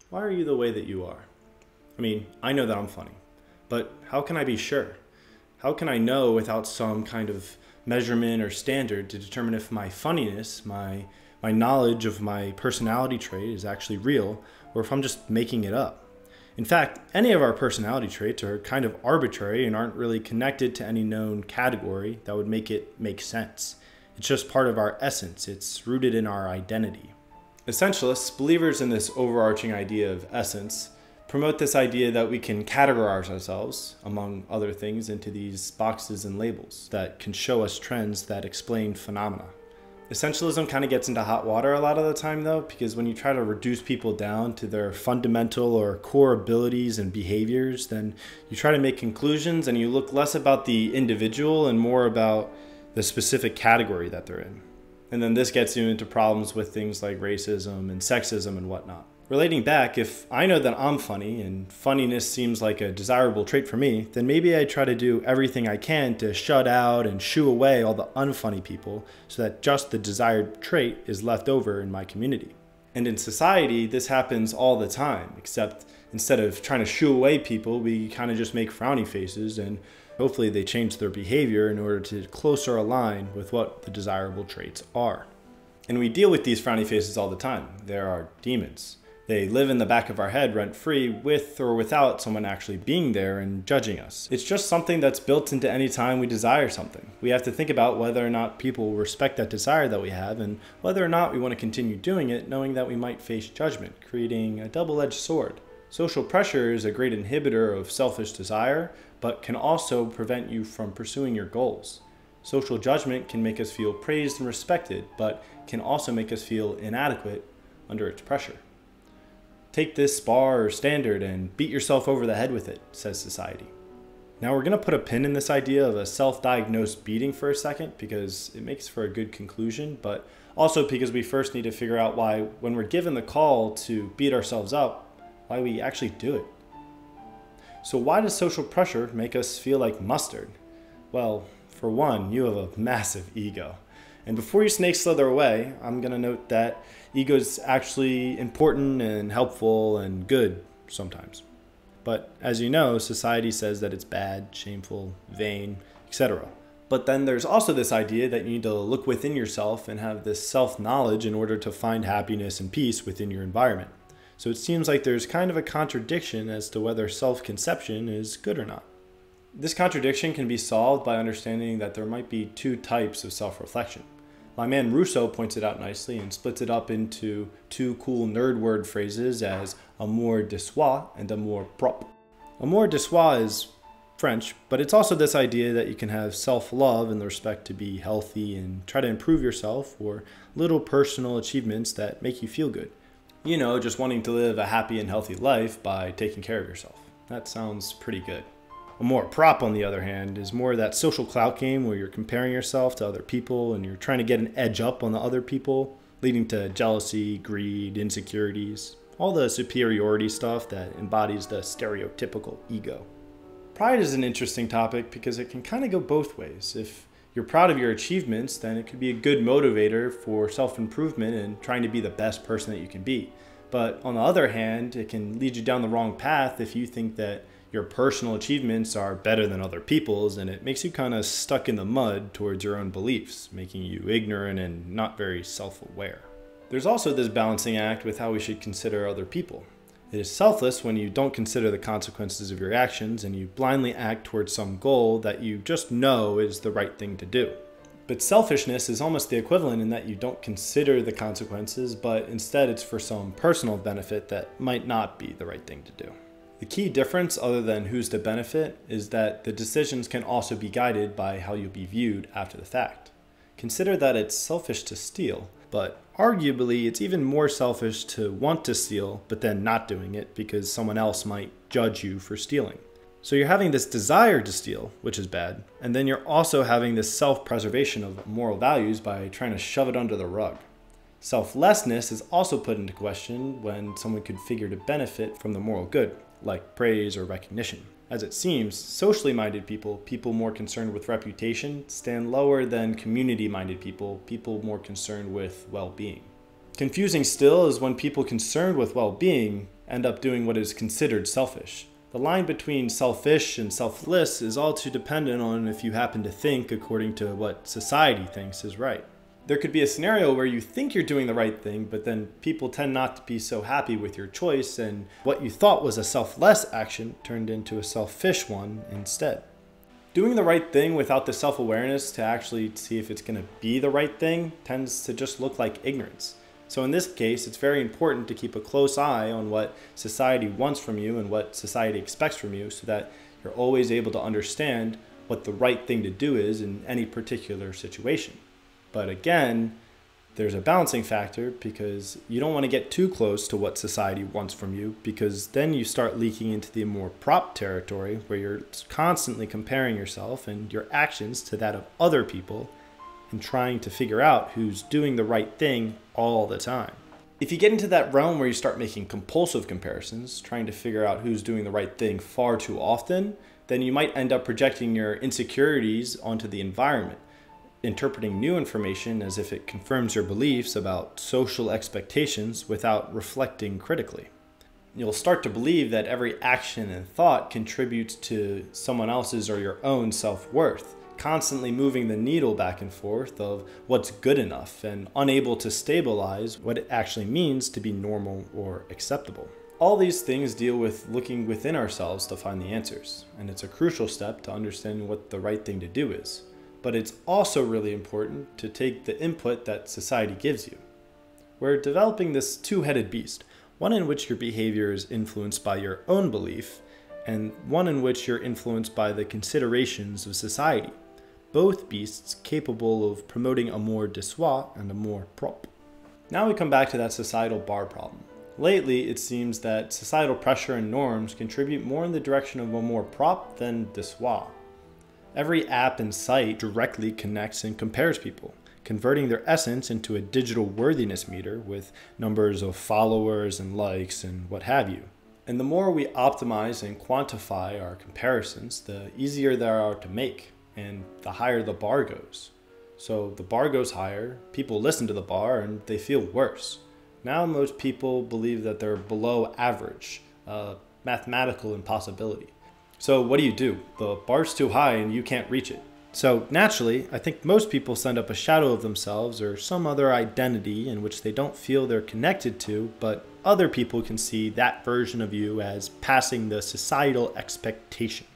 Why are you the way that you are? I mean, I know that I'm funny, but how can I be sure? How can I know without some kind of measurement or standard to determine if my funniness, my knowledge of my personality trait is actually real, or if I'm just making it up? In fact, any of our personality traits are kind of arbitrary and aren't really connected to any known category that would make it make sense. It's just part of our essence. It's rooted in our identity. Essentialists, believers in this overarching idea of essence, promote this idea that we can categorize ourselves, among other things, into these boxes and labels that can show us trends that explain phenomena. Essentialism kind of gets into hot water a lot of the time though, because when you try to reduce people down to their fundamental or core abilities and behaviors, then you try to make conclusions and you look less about the individual and more about the specific category that they're in. And then this gets you into problems with things like racism and sexism and whatnot. Relating back, if I know that I'm funny and funniness seems like a desirable trait for me, then maybe I try to do everything I can to shut out and shoo away all the unfunny people so that just the desired trait is left over in my community. And in society, this happens all the time, except instead of trying to shoo away people, we kind of just make frowny faces and hopefully they change their behavior in order to closer align with what the desirable traits are. And we deal with these frowny faces all the time. There are demons. They live in the back of our head rent-free with or without someone actually being there and judging us. It's just something that's built into any time we desire something. We have to think about whether or not people will respect that desire that we have and whether or not we want to continue doing it knowing that we might face judgment, creating a double-edged sword. Social pressure is a great inhibitor of selfish desire, but can also prevent you from pursuing your goals. Social judgment can make us feel praised and respected, but can also make us feel inadequate under its pressure. Take this bar or standard and beat yourself over the head with it, says society. Now we're going to put a pin in this idea of a self-diagnosed beating for a second because it makes for a good conclusion, but also because we first need to figure out why, when we're given the call to beat ourselves up, why we actually do it. So why does social pressure make us feel like mustard? Well, for one, you have a massive ego. And before you snake slither away, I'm going to note that ego is actually important and helpful and good sometimes. But as you know, society says that it's bad, shameful, vain, etc. But then there's also this idea that you need to look within yourself and have this self-knowledge in order to find happiness and peace within your environment. So it seems like there's kind of a contradiction as to whether self-conception is good or not. This contradiction can be solved by understanding that there might be two types of self-reflection. My man Rousseau points it out nicely and splits it up into two cool nerd word phrases as amour de soi and amour propre. Amour de soi is French, but it's also this idea that you can have self-love in the respect to be healthy and try to improve yourself or little personal achievements that make you feel good. You know, just wanting to live a happy and healthy life by taking care of yourself. That sounds pretty good. Amour propre, on the other hand, is more that social clout game where you're comparing yourself to other people and you're trying to get an edge up on the other people, leading to jealousy, greed, insecurities, all the superiority stuff that embodies the stereotypical ego. Pride is an interesting topic because it can kind of go both ways. If you're proud of your achievements, then it could be a good motivator for self-improvement and trying to be the best person that you can be. But on the other hand, it can lead you down the wrong path if you think that your personal achievements are better than other people's, and it makes you kind of stuck in the mud towards your own beliefs, making you ignorant and not very self-aware. There's also this balancing act with how we should consider other people. It is selfless when you don't consider the consequences of your actions and you blindly act towards some goal that you just know is the right thing to do. But selfishness is almost the equivalent in that you don't consider the consequences, but instead it's for some personal benefit that might not be the right thing to do. The key difference, other than who's to benefit, is that the decisions can also be guided by how you'll be viewed after the fact. Consider that it's selfish to steal, but arguably it's even more selfish to want to steal but then not doing it because someone else might judge you for stealing. So you're having this desire to steal, which is bad, and then you're also having this self-preservation of moral values by trying to shove it under the rug. Selflessness is also put into question when someone could figure to benefit from the moral good, like praise or recognition. As it seems, socially minded people, people more concerned with reputation, stand lower than community minded people, people more concerned with well-being. Confusing still is when people concerned with well-being end up doing what is considered selfish. The line between selfish and selfless is all too dependent on if you happen to think according to what society thinks is right. There could be a scenario where you think you're doing the right thing, but then people tend not to be so happy with your choice, and what you thought was a selfless action turned into a selfish one instead. Doing the right thing without the self-awareness to actually see if it's going to be the right thing tends to just look like ignorance. So in this case, it's very important to keep a close eye on what society wants from you and what society expects from you so that you're always able to understand what the right thing to do is in any particular situation. But again, there's a balancing factor because you don't want to get too close to what society wants from you, because then you start leaking into the more prop territory where you're constantly comparing yourself and your actions to that of other people and trying to figure out who's doing the right thing all the time. If you get into that realm where you start making compulsive comparisons, trying to figure out who's doing the right thing far too often, then you might end up projecting your insecurities onto the environment, interpreting new information as if it confirms your beliefs about social expectations without reflecting critically. You'll start to believe that every action and thought contributes to someone else's or your own self-worth, constantly moving the needle back and forth of what's good enough and unable to stabilize what it actually means to be normal or acceptable. All these things deal with looking within ourselves to find the answers, and it's a crucial step to understanding what the right thing to do is. But it's also really important to take the input that society gives you. We're developing this two-headed beast, one in which your behavior is influenced by your own belief, and one in which you're influenced by the considerations of society. Both beasts capable of promoting a more de soi and a more propre. Now we come back to that societal bar problem. Lately, it seems that societal pressure and norms contribute more in the direction of a more propre than de soi. Every app and site directly connects and compares people, converting their essence into a digital worthiness meter with numbers of followers and likes and what have you. And the more we optimize and quantify our comparisons, the easier they are to make, and the higher the bar goes. So the bar goes higher, people listen to the bar, and they feel worse. Now most people believe that they're below average, a mathematical impossibility. So what do? The bar's too high and you can't reach it. So naturally, I think most people send up a shadow of themselves or some other identity in which they don't feel they're connected to, but other people can see that version of you as passing the societal expectation.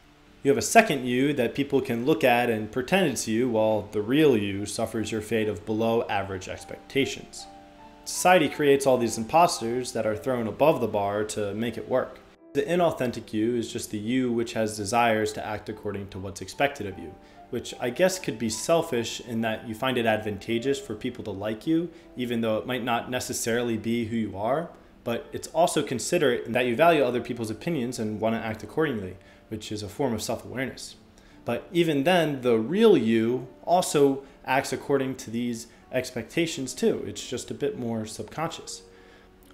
You have a second you that people can look at and pretend it's you, while the real you suffers your fate of below average expectations. Society creates all these imposters that are thrown above the bar to make it work. The inauthentic you is just the you which has desires to act according to what's expected of you, which I guess could be selfish in that you find it advantageous for people to like you, even though it might not necessarily be who you are, but it's also considerate in that you value other people's opinions and want to act accordingly, which is a form of self-awareness. But even then, the real you also acts according to these expectations too. It's just a bit more subconscious.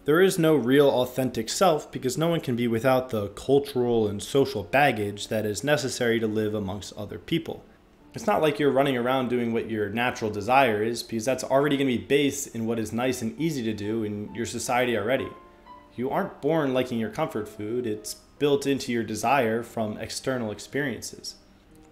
There is no real authentic self because no one can be without the cultural and social baggage that is necessary to live amongst other people. It's not like you're running around doing what your natural desire is, because that's already going to be based in what is nice and easy to do in your society already. You aren't born liking your comfort food, it's built into your desire from external experiences.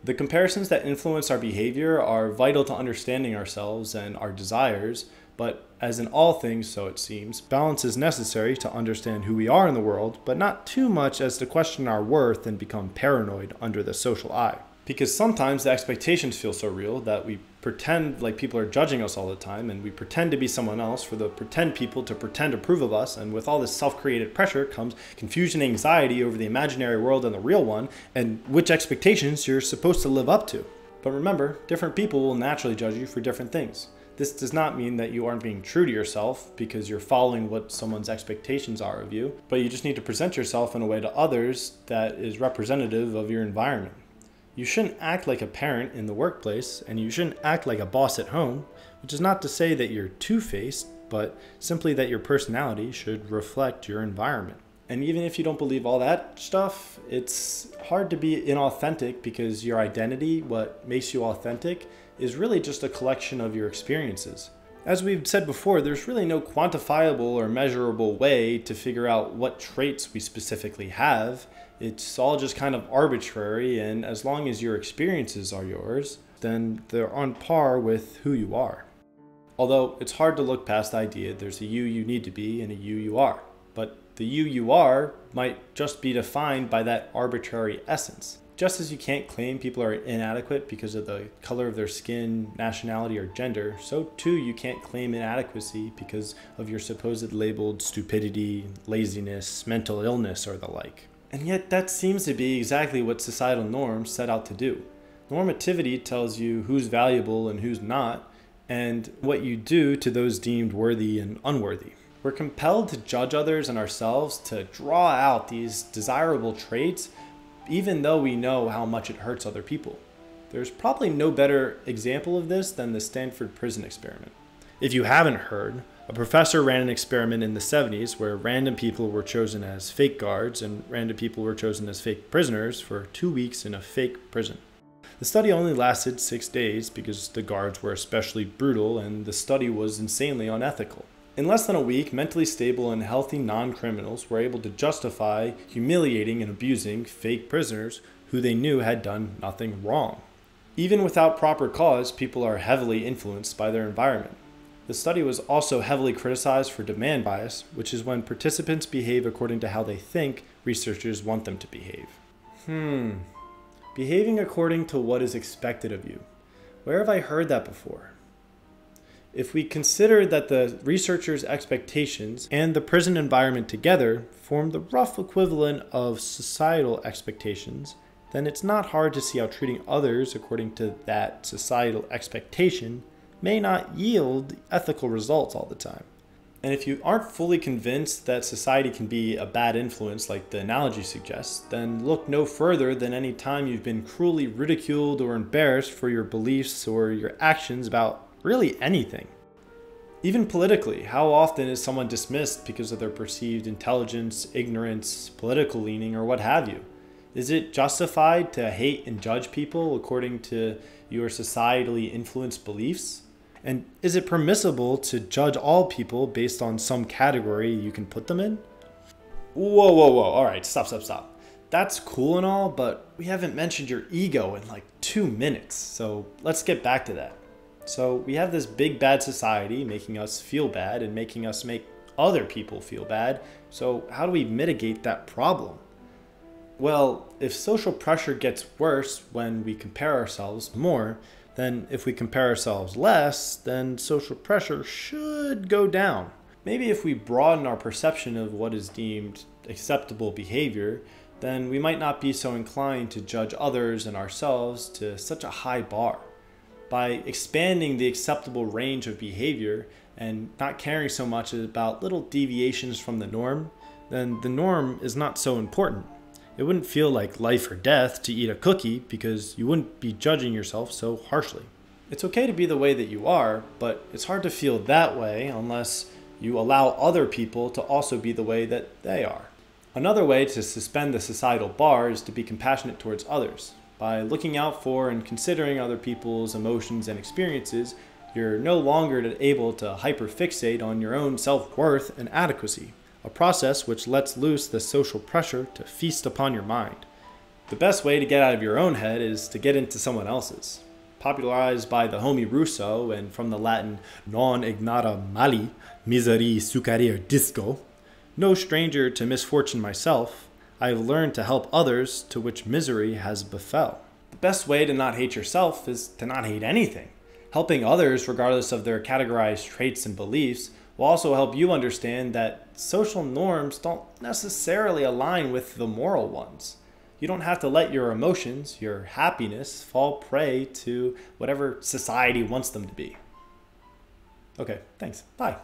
The comparisons that influence our behavior are vital to understanding ourselves and our desires, but as in all things, so it seems, balance is necessary to understand who we are in the world, but not too much as to question our worth and become paranoid under the social eye. Because sometimes the expectations feel so real that we pretend like people are judging us all the time, and we pretend to be someone else for the pretend people to pretend to approve of us, and with all this self-created pressure comes confusion and anxiety over the imaginary world and the real one, and which expectations you're supposed to live up to. But remember, different people will naturally judge you for different things. This does not mean that you aren't being true to yourself because you're following what someone's expectations are of you, but you just need to present yourself in a way to others that is representative of your environment. You shouldn't act like a parent in the workplace, and you shouldn't act like a boss at home, which is not to say that you're two-faced, but simply that your personality should reflect your environment. And even if you don't believe all that stuff, it's hard to be inauthentic because your identity, what makes you authentic, is really just a collection of your experiences. As we've said before, there's really no quantifiable or measurable way to figure out what traits we specifically have. It's all just kind of arbitrary, and as long as your experiences are yours, then they're on par with who you are. Although it's hard to look past the idea there's a you need to be and a you are. But the you are might just be defined by that arbitrary essence. Just as you can't claim people are inadequate because of the color of their skin, nationality, or gender, so too you can't claim inadequacy because of your supposed labeled stupidity, laziness, mental illness, or the like. And yet that seems to be exactly what societal norms set out to do. Normativity tells you who's valuable and who's not, and what you do to those deemed worthy and unworthy. We're compelled to judge others and ourselves to draw out these desirable traits even though we know how much it hurts other people. There's probably no better example of this than the Stanford prison experiment. If you haven't heard, a professor ran an experiment in the 70s where random people were chosen as fake guards and random people were chosen as fake prisoners for 2 weeks in a fake prison. The study only lasted 6 days because the guards were especially brutal and the study was insanely unethical. In less than a week, mentally stable and healthy non-criminals were able to justify humiliating and abusing fake prisoners who they knew had done nothing wrong. Even without proper cause, people are heavily influenced by their environment. The study was also heavily criticized for demand bias, which is when participants behave according to how they think researchers want them to behave. Behaving according to what is expected of you. Where have I heard that before? If we consider that the researchers' expectations and the prison environment together form the rough equivalent of societal expectations, then it's not hard to see how treating others according to that societal expectation may not yield ethical results all the time. And if you aren't fully convinced that society can be a bad influence like the analogy suggests, then look no further than any time you've been cruelly ridiculed or embarrassed for your beliefs or your actions about really anything. Even politically, how often is someone dismissed because of their perceived intelligence, ignorance, political leaning, or what have you? Is it justified to hate and judge people according to your societally influenced beliefs? And is it permissible to judge all people based on some category you can put them in? Whoa. All right, stop. That's cool and all, but we haven't mentioned your ego in like 2 minutes. So let's get back to that. So we have this big bad society making us feel bad and making us make other people feel bad. So how do we mitigate that problem? Well, if social pressure gets worse when we compare ourselves more, then if we compare ourselves less, then social pressure should go down. Maybe if we broaden our perception of what is deemed acceptable behavior, then we might not be so inclined to judge others and ourselves to such a high bar. By expanding the acceptable range of behavior and not caring so much about little deviations from the norm, then the norm is not so important. It wouldn't feel like life or death to eat a cookie because you wouldn't be judging yourself so harshly. It's okay to be the way that you are, but it's hard to feel that way unless you allow other people to also be the way that they are. Another way to suspend the societal bar is to be compassionate towards others. By looking out for and considering other people's emotions and experiences, you're no longer able to hyperfixate on your own self-worth and adequacy, a process which lets loose the social pressure to feast upon your mind. The best way to get out of your own head is to get into someone else's. Popularized by the homie Rousseau and from the Latin non ignara mali, misery sucarir disco, no stranger to misfortune myself, I have learned to help others to which misery has befell. The best way to not hate yourself is to not hate anything. Helping others, regardless of their categorized traits and beliefs, will also help you understand that social norms don't necessarily align with the moral ones. You don't have to let your emotions, your happiness, fall prey to whatever society wants them to be. Okay, thanks. Bye.